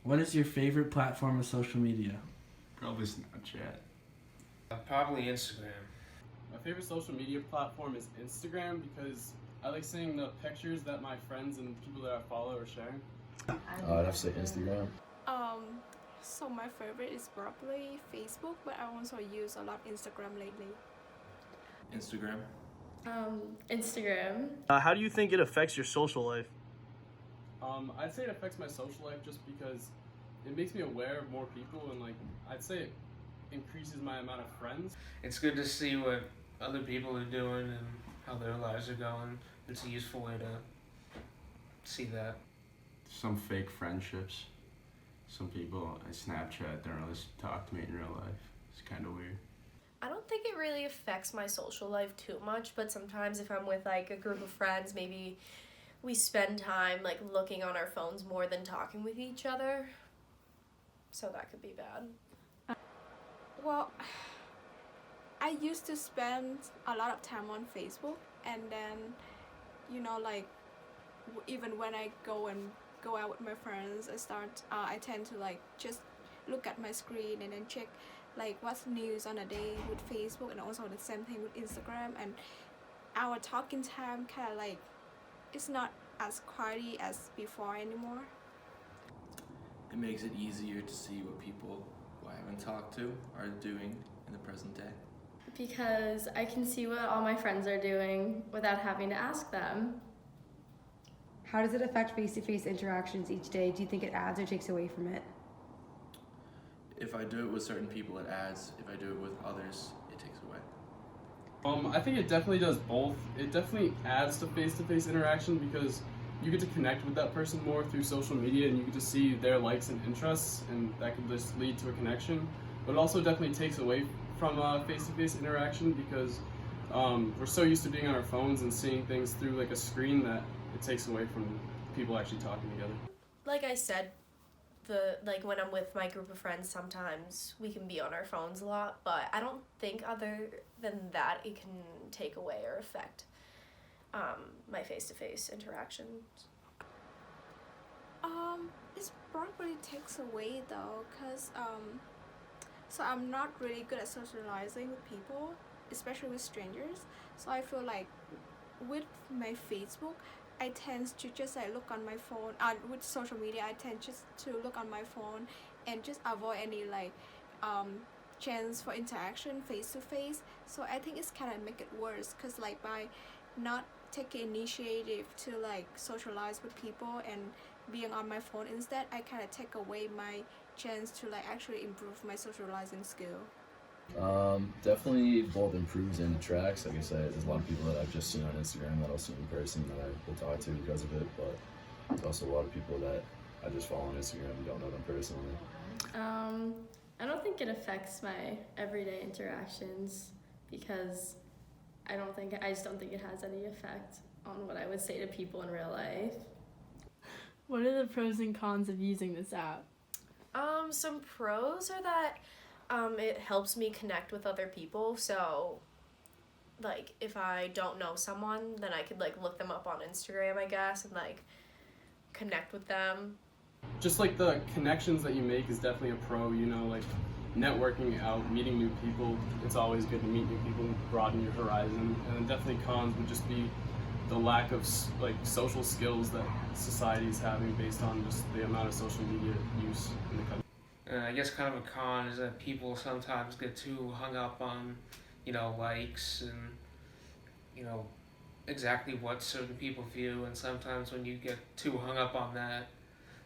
What is your favorite platform of social media? Probably Snapchat. Probably Instagram. My favorite social media platform is Instagram because I like seeing the pictures that my friends and people that I follow are sharing. I'd have to say Instagram. So my favorite is probably Facebook, but I also use a lot Instagram lately. Instagram. Instagram. How do you think it affects your social life? I'd say it affects my social life just because it makes me aware of more people, and like I'd say it increases my amount of friends. It's good to see what other people are doing and how their lives are going. It's a useful way to see that. Some fake friendships. Some people on Snapchat don't really talk to me in real life. It's kind of weird. I don't think it really affects my social life too much, but sometimes if I'm with like a group of friends, maybe we spend time like looking on our phones more than talking with each other. So that could be bad. Well, I used to spend a lot of time on Facebook, and then, like, even when I go out with my friends, I tend to like just look at my screen and then check like what's news on a day with Facebook, and also the same thing with Instagram. And our talking time kind of like it's not as quality as before anymore. It makes it easier to see what people who I haven't talked to are doing in the present day. Because I can see what all my friends are doing without having to ask them. How does it affect face-to-face interactions each day? Do you think it adds or takes away from it? If I do it with certain people, it adds. If I do it with others, it takes away. I think it definitely does both. It definitely adds to face-to-face interaction because you get to connect with that person more through social media, and you get to see their likes and interests, and that can just lead to a connection. But it also definitely takes away from face-to-face interaction because we're so used to being on our phones and seeing things through like a screen that it takes away from people actually talking together. Like I said, when I'm with my group of friends, sometimes we can be on our phones a lot, but I don't think other than that it can take away or affect my face-to-face interactions. It probably takes away though, cause so I'm not really good at socializing with people, especially with strangers. So I feel like with my Facebook, I tend to just like look on my phone. With social media, I tend just to look on my phone and just avoid any like chance for interaction face to face. So I think it's kind of make it worse, cause like by not taking initiative to like socialize with people and being on my phone instead, I kind of take away my chance to like actually improve my socializing skill. Definitely both improves and detracts. Like I said, there's a lot of people that I've just seen on Instagram that I'll see in person that I will talk to because of it, but there's also a lot of people that I just follow on Instagram and don't know them personally. I don't think it affects my everyday interactions because I just don't think it has any effect on what I would say to people in real life. What are the pros and cons of using this app? Some pros are that it helps me connect with other people. So, like, if I don't know someone, then I could, like, look them up on Instagram, I guess, and, like, connect with them. Just, like, the connections that you make is definitely a pro, like, networking out, meeting new people. It's always good to meet new people and broaden your horizon. And then definitely cons would just be the lack of, like, social skills that society is having based on just the amount of social media use in the country. I guess kind of a con is that people sometimes get too hung up on, likes and, exactly what certain people view. And sometimes when you get too hung up on that,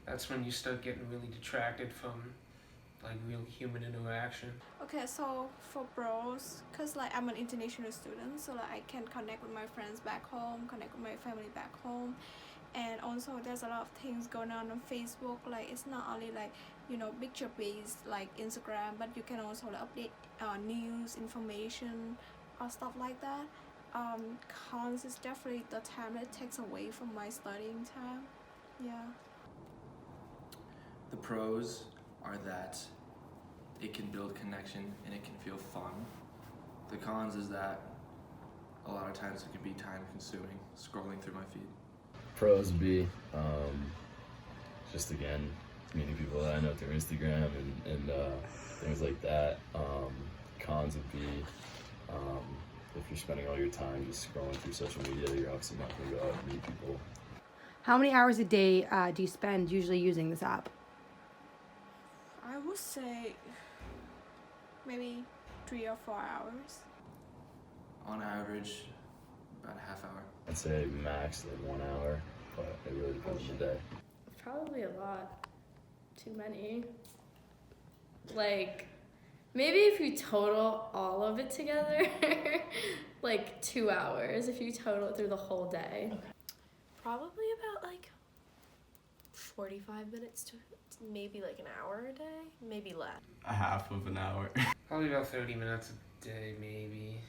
that's when you start getting really detracted from, like, real human interaction. Okay, so for pros, cause like I'm an international student, so like I can connect with my friends back home, connect with my family back home, and also there's a lot of things going on Facebook. Like it's not only like picture based like Instagram, but you can also like, update news, information, or stuff like that. Cons is definitely the time that it takes away from my studying time. Yeah. The pros are that it can build connection and it can feel fun. The cons is that a lot of times it can be time consuming scrolling through my feed. Pros would be just again meeting people that I know through Instagram and things like that. Cons would be if you're spending all your time just scrolling through social media, you're obviously not going to go out and meet people. How many hours a day do you spend usually using this app? I would say maybe 3 or 4 hours. On average, about a half hour. I'd say max like 1 hour, but it really depends on the day. Probably a lot. Too many. Like, maybe if you total all of it together, like 2 hours if you total it through the whole day. Probably about like 45 minutes to maybe like an hour a day, maybe less. A half of an hour. Probably about 30 minutes a day, maybe.